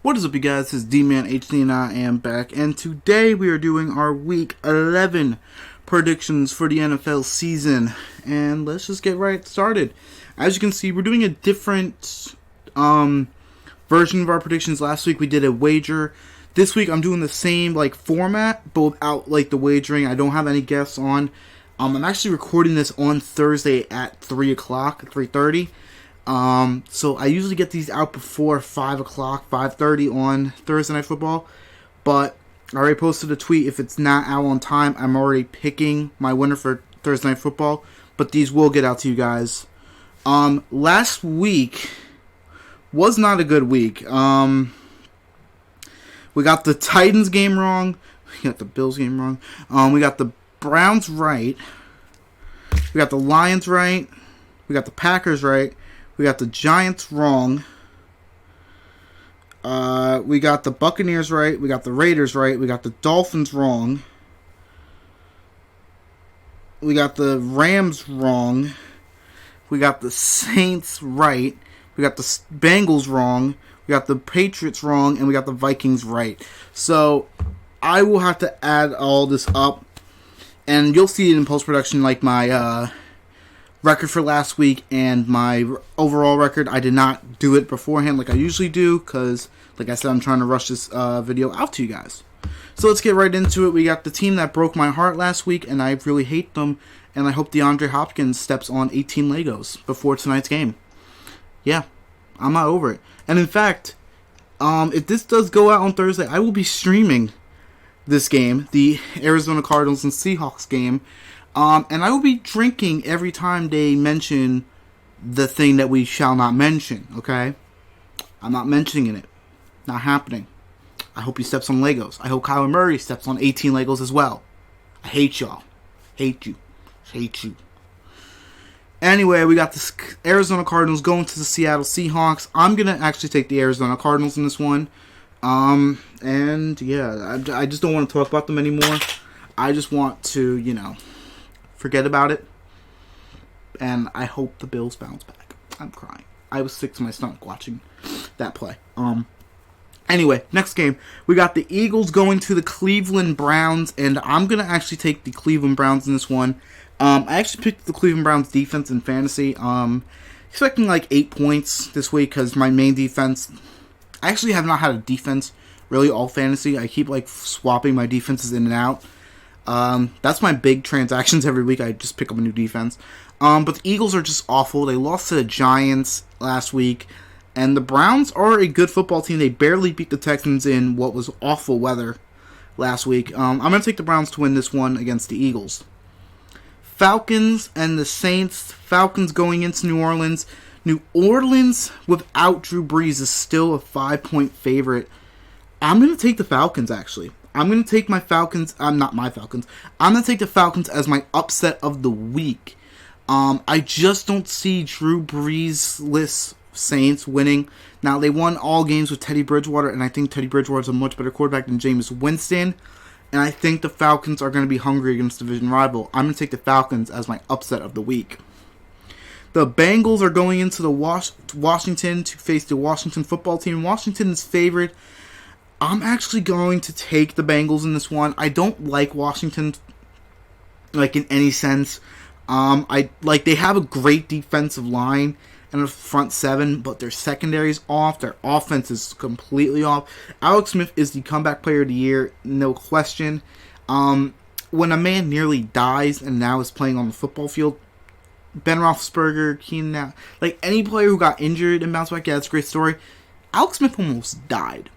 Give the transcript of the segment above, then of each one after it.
What is up, you guys? This is D-Man HD and I am back, and today we are doing our Week 11 predictions for the NFL season, and let's just get right started. As you can see, we're doing a different version of our predictions. Last week we did a wager. This week I'm doing the same format, but without the wagering. I don't have any guests on. I'm actually recording this on Thursday at 3 o'clock, 3:30. So I usually get these out before 5 o'clock, 5:30 on Thursday Night Football, but I already posted a tweet. If it's not out on time, I'm already picking my winner for Thursday Night Football, but these will get out to you guys. Last week was not a good week. We got the Titans game wrong, we got the Bills game wrong, we got the Browns right, we got the Lions right, we got the Packers right, we got the Giants wrong. We got the Buccaneers right. We got the Raiders right. We got the Dolphins wrong. We got the Rams wrong. We got the Saints right. We got the Bengals wrong. We got the Patriots wrong. And we got the Vikings right. So I will have to add all this up. And you'll see it in post-production, like my record for last week and my overall record. I did not do it beforehand like I usually do because, like I said, I'm trying to rush this video out to you guys. So let's get right into it. We got the team that broke my heart last week, and I really hate them, and I hope DeAndre Hopkins steps on 18 Legos before tonight's game. Yeah, I'm not over it. And in fact, if this does go out on Thursday, I will be streaming this game, the Arizona Cardinals and Seahawks game. And I will be drinking every time they mention the thing that we shall not mention, okay? I'm not mentioning it. Not happening. I hope he steps on Legos. I hope Kyler Murray steps on 18 Legos as well. I hate y'all. Hate you. Hate you. Anyway, we got the Arizona Cardinals going to the Seattle Seahawks. I'm going to actually take the Arizona Cardinals in this one. And yeah, I just don't want to talk about them anymore. I just want to, forget about it, and I hope the Bills bounce back. I'm crying. I was sick to my stomach watching that play. Anyway, next game, we got the Eagles going to the Cleveland Browns, and I'm going to actually take the Cleveland Browns in this one. I actually picked the Cleveland Browns defense in fantasy. Expecting 8 points this week because my main defense, I actually have not had a defense really all fantasy. I keep swapping my defenses in and out. That's my big transactions every week. I just pick up a new defense. But the Eagles are just awful. They lost to the Giants last week. And the Browns are a good football team. They barely beat the Texans in what was awful weather last week. I'm going to take the Browns to win this one against the Eagles. Falcons and the Saints. Falcons going into New Orleans. New Orleans without Drew Brees is still a 5-point favorite. I'm going to take the Falcons, actually. I'm going to take my Falcons. Not my Falcons. I'm going to take the Falcons as my upset of the week. I just don't see Drew Brees-less Saints winning. Now, they won all games with Teddy Bridgewater, and I think Teddy Bridgewater is a much better quarterback than Jameis Winston. And I think the Falcons are going to be hungry against division rival. I'm going to take the Falcons as my upset of the week. The Bengals are going into the Washington to face the Washington football team. Washington is favored. I'm actually going to take the Bengals in this one. I don't like Washington, in any sense. They have a great defensive line and a front seven, but their secondary is off. Their offense is completely off. Alex Smith is the comeback player of the year, no question. When a man nearly dies and now is playing on the football field, Ben Roethlisberger, Keenan Allen, any player who got injured and bounced back, yeah, that's a great story. Alex Smith almost died.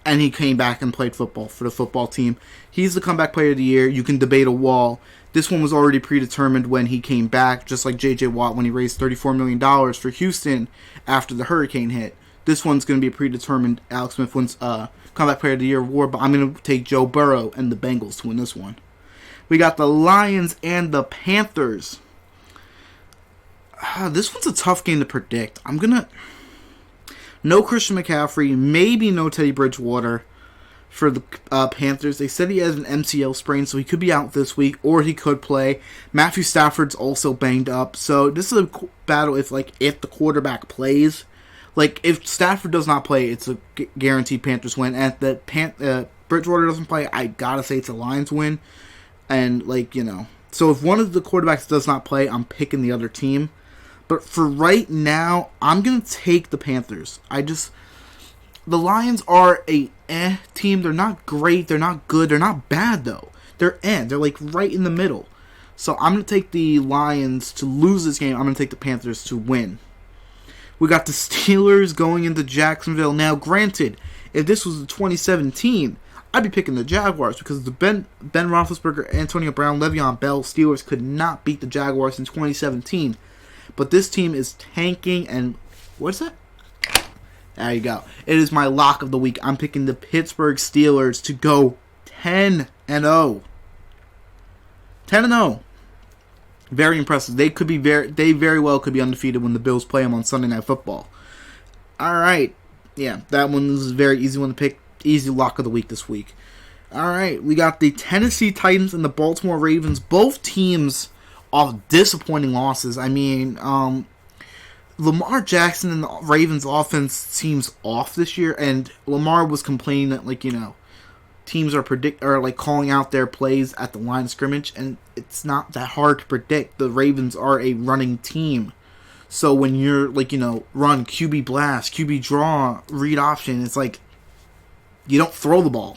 And he came back and played football for the football team. He's the comeback player of the year. You can debate a wall. This one was already predetermined when he came back, just like J.J. Watt when he raised $34 million for Houston after the hurricane hit. This one's going to be a predetermined Alex Smith wins comeback player of the year award, but I'm going to take Joe Burrow and the Bengals to win this one. We got the Lions and the Panthers. This one's a tough game to predict. I'm going to... No Christian McCaffrey, maybe no Teddy Bridgewater for the Panthers. They said he has an MCL sprain, so he could be out this week, or he could play. Matthew Stafford's also banged up, so this is a battle if the quarterback plays. Like, if Stafford does not play, it's a guaranteed Panthers win. And if Bridgewater doesn't play, I gotta say it's a Lions win. And, like, so if one of the quarterbacks does not play, I'm picking the other team. But for right now, I'm going to take the Panthers. The Lions are a team. They're not great. They're not good. They're not bad, though. They're They're, like, right in the middle. So I'm going to take the Lions to lose this game. I'm going to take the Panthers to win. We got the Steelers going into Jacksonville. Now, granted, if this was 2017, I'd be picking the Jaguars because the Ben Roethlisberger, Antonio Brown, Le'Veon Bell Steelers could not beat the Jaguars in 2017. But this team is tanking, and what's that? There you go. It is my lock of the week. I'm picking the Pittsburgh Steelers to go 10-0. 10-0. Very impressive. They very well could be undefeated when the Bills play them on Sunday Night Football. All right. Yeah, that one is a very easy one to pick. Easy lock of the week this week. All right. We got the Tennessee Titans and the Baltimore Ravens. Both teams off disappointing losses. I mean, Lamar Jackson and the Ravens offense seems off this year, and Lamar was complaining that, teams are calling out their plays at the line of scrimmage, and it's not that hard to predict. The Ravens are a running team. So when you're run QB blast, QB draw, read option, it's like you don't throw the ball.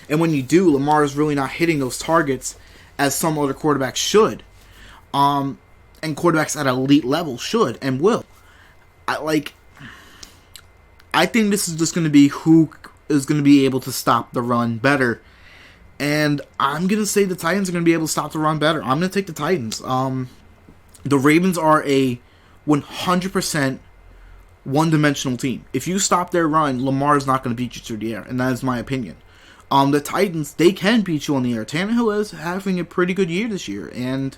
And when you do, Lamar is really not hitting those targets as some other quarterbacks should. And quarterbacks at elite level should and will. I think this is just going to be who is going to be able to stop the run better. And I'm going to say the Titans are going to be able to stop the run better. I'm going to take the Titans. The Ravens are a 100% one-dimensional team. If you stop their run, Lamar is not going to beat you through the air, and that is my opinion. The Titans, they can beat you on the air. Tannehill is having a pretty good year this year, and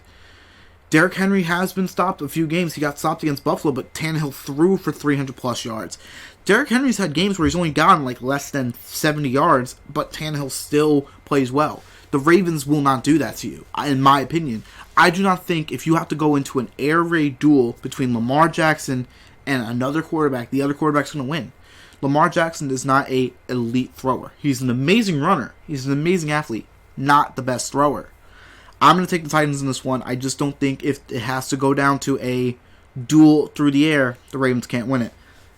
Derrick Henry has been stopped a few games. He got stopped against Buffalo, but Tannehill threw for 300-plus yards. Derrick Henry's had games where he's only gotten less than 70 yards, but Tannehill still plays well. The Ravens will not do that to you, in my opinion. I do not think if you have to go into an air raid duel between Lamar Jackson and another quarterback, the other quarterback's going to win. Lamar Jackson is not an elite thrower. He's an amazing runner. He's an amazing athlete, not the best thrower. I'm going to take the Titans in this one. I just don't think if it has to go down to a duel through the air, the Ravens can't win it.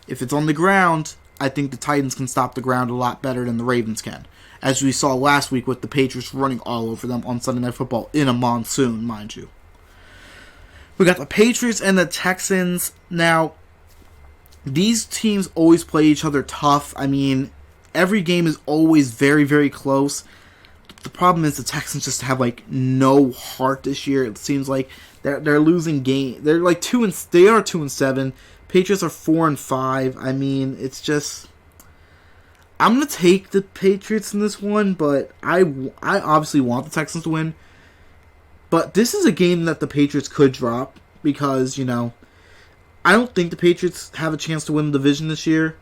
If it's on the ground, I think the Titans can stop the ground a lot better than the Ravens can. As we saw last week with the Patriots running all over them on Sunday Night Football in a monsoon, mind you. We got the Patriots and the Texans. Now, these teams always play each other tough. I mean, every game is always very, very close. The problem is the Texans just have no heart this year. It seems like they're losing game. They're they are 2-7. Patriots are 4-5. I mean, it's just I'm gonna take the Patriots in this one, but I obviously want the Texans to win. But this is a game that the Patriots could drop because I don't think the Patriots have a chance to win the division this year.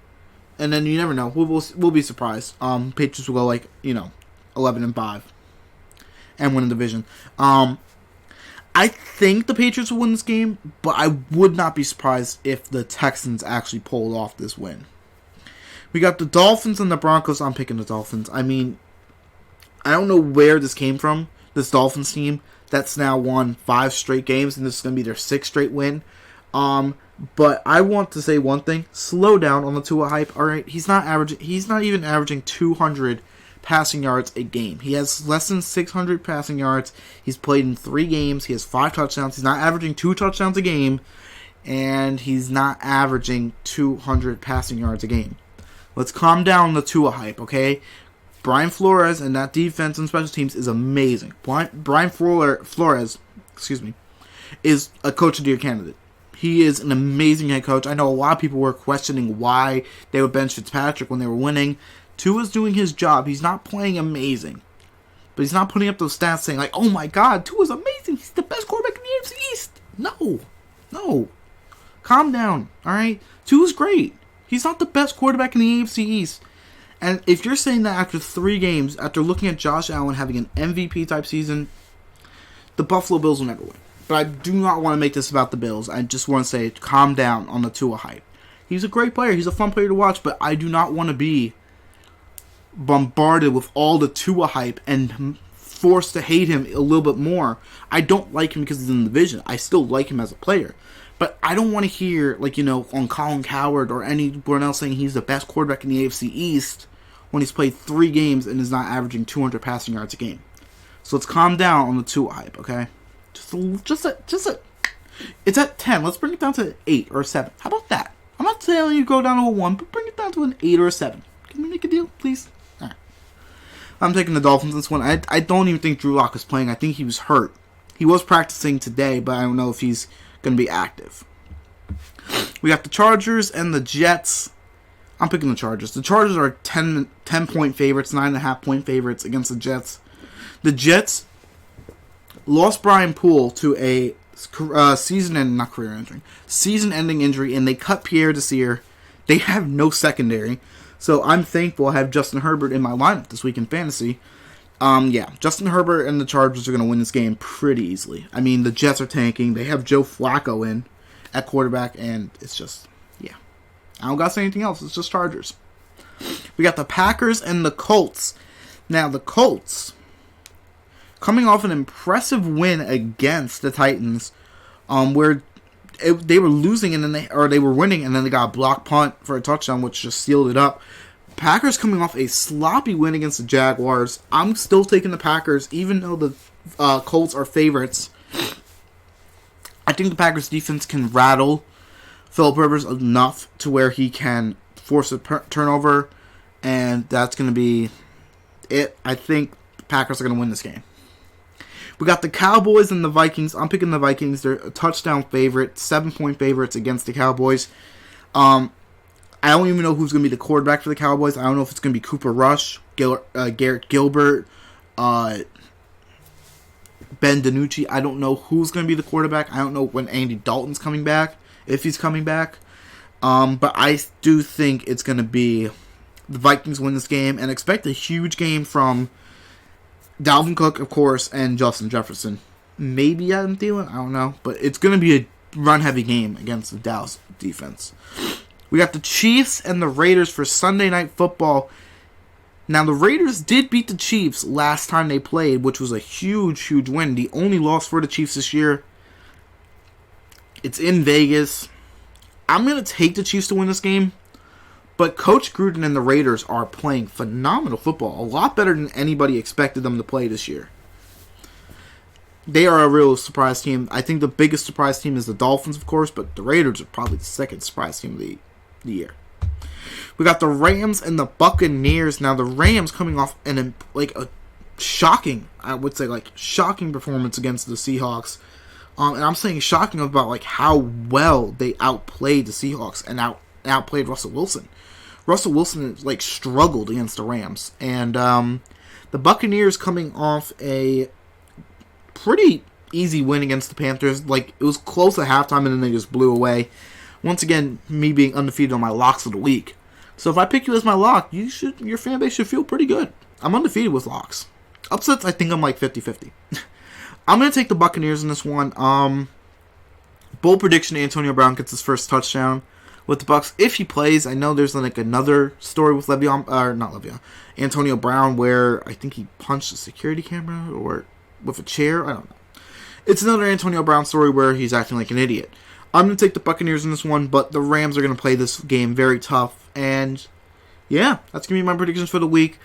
And then you never know. We'll be surprised. Patriots will go 11-5 and win the division. I think the Patriots will win this game, but I would not be surprised if the Texans actually pulled off this win. We got the Dolphins and the Broncos. I'm picking the Dolphins. I mean, I don't know where this came from, this Dolphins team that's now won 5 straight games, and this is going to be their 6th straight win. But I want to say one thing. Slow down on the Tua hype. All right, he's not even averaging 200 passing yards a game. He has less than 600 passing yards. He's played in 3 games. He has 5 touchdowns. He's not averaging 2 touchdowns a game, and he's not averaging 200 passing yards a game. Let's calm down the Tua hype, okay? Brian Flores and that defense and special teams is amazing. Brian Flores, is a coach of the year candidate. He is an amazing head coach. I know a lot of people were questioning why they would bench Fitzpatrick when they were winning. Tua's doing his job. He's not playing amazing. But he's not putting up those stats saying, oh my God, Tua's amazing. He's the best quarterback in the AFC East. No. Calm down, all right? Tua's great. He's not the best quarterback in the AFC East. And if you're saying that after 3 games, after looking at Josh Allen having an MVP-type season, the Buffalo Bills will never win. But I do not want to make this about the Bills. I just want to say, calm down on the Tua hype. He's a great player. He's a fun player to watch, but I do not want to be bombarded with all the Tua hype and forced to hate him a little bit more. I don't like him because he's in the division. I still like him as a player. But I don't want to hear, on Colin Cowherd or anyone else saying he's the best quarterback in the AFC East when he's played 3 games and is not averaging 200 passing yards a game. So let's calm down on the Tua hype, okay? It's at 10. Let's bring it down to 8 or 7. How about that? I'm not telling you go down to a 1, but bring it down to an 8 or a 7. Can we make a deal, please? All right. I'm taking the Dolphins in this one. I don't even think Drew Lock is playing. I think he was hurt. He was practicing today, but I don't know if he's going to be active. We got the Chargers and the Jets. I'm picking the Chargers. The Chargers are 10-point favorites, 9.5-point favorites against the Jets. The Jets lost Brian Poole to a season-ending injury, and they cut Pierre Desir. They have no secondary, so I'm thankful I have Justin Herbert in my lineup this week in fantasy. Justin Herbert and the Chargers are going to win this game pretty easily. I mean, the Jets are tanking. They have Joe Flacco in at quarterback, and it's just, I don't got to say anything else. It's just Chargers. We got the Packers and the Colts. Now, the Colts, coming off an impressive win against the Titans, where they were losing and then they were winning, and then they got a block punt for a touchdown, which just sealed it up. Packers coming off a sloppy win against the Jaguars. I'm still taking the Packers, even though the Colts are favorites. I think the Packers defense can rattle Phillip Rivers enough to where he can force a turnover, and that's going to be it. I think the Packers are going to win this game. We got the Cowboys and the Vikings. I'm picking the Vikings. They're a touchdown favorite, 7-point favorites against the Cowboys. I don't even know who's going to be the quarterback for the Cowboys. I don't know if it's going to be Cooper Rush, Garrett Gilbert, Ben DiNucci. I don't know who's going to be the quarterback. I don't know when Andy Dalton's coming back, if he's coming back. But I do think it's going to be the Vikings win this game, and expect a huge game from Dalvin Cook, of course, and Justin Jefferson. Maybe Adam Thielen, I don't know. But it's going to be a run-heavy game against the Dallas defense. We got the Chiefs and the Raiders for Sunday Night Football. Now, the Raiders did beat the Chiefs last time they played, which was a huge, huge win. The only loss for the Chiefs this year. It's in Vegas. I'm going to take the Chiefs to win this game. But Coach Gruden and the Raiders are playing phenomenal football. A lot better than anybody expected them to play this year. They are a real surprise team. I think the biggest surprise team is the Dolphins, of course. But the Raiders are probably the second surprise team of the year. We got the Rams and the Buccaneers. Now, the Rams coming off a shocking, shocking performance against the Seahawks. And I'm saying shocking about how well they outplayed the Seahawks and outplayed Russell Wilson. Russell Wilson struggled against the Rams. And the Buccaneers coming off a pretty easy win against the Panthers. It was close at halftime and then they just blew away. Once again, me being undefeated on my locks of the week. So if I pick you as my lock, your fan base should feel pretty good. I'm undefeated with locks. Upsets, I think I'm 50-50. I'm going to take the Buccaneers in this one. Bold prediction, Antonio Brown gets his first touchdown with the Bucs. If he plays, I know there's another story with Antonio Brown, where I think he punched a security camera or with a chair. I don't know. It's another Antonio Brown story where he's acting like an idiot. I'm going to take the Buccaneers in this one, but the Rams are going to play this game very tough. And, yeah, that's going to be my predictions for the week.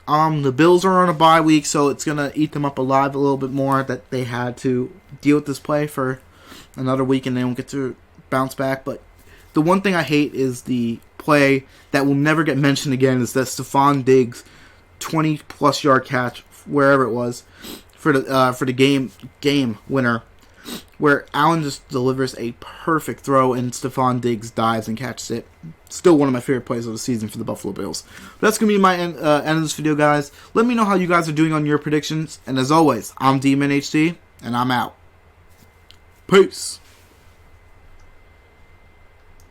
The Bills are on a bye week, so it's going to eat them up alive a little bit more that they had to deal with this play for another week and they won't get to bounce back. But the one thing I hate is the play that will never get mentioned again is that Stephon Diggs 20-plus yard catch, wherever it was, for the game winner, where Allen just delivers a perfect throw and Stephon Diggs dives and catches it. Still one of my favorite plays of the season for the Buffalo Bills. But that's going to be my end of this video, guys. Let me know how you guys are doing on your predictions. And as always, I'm Demon HD, and I'm out. Peace.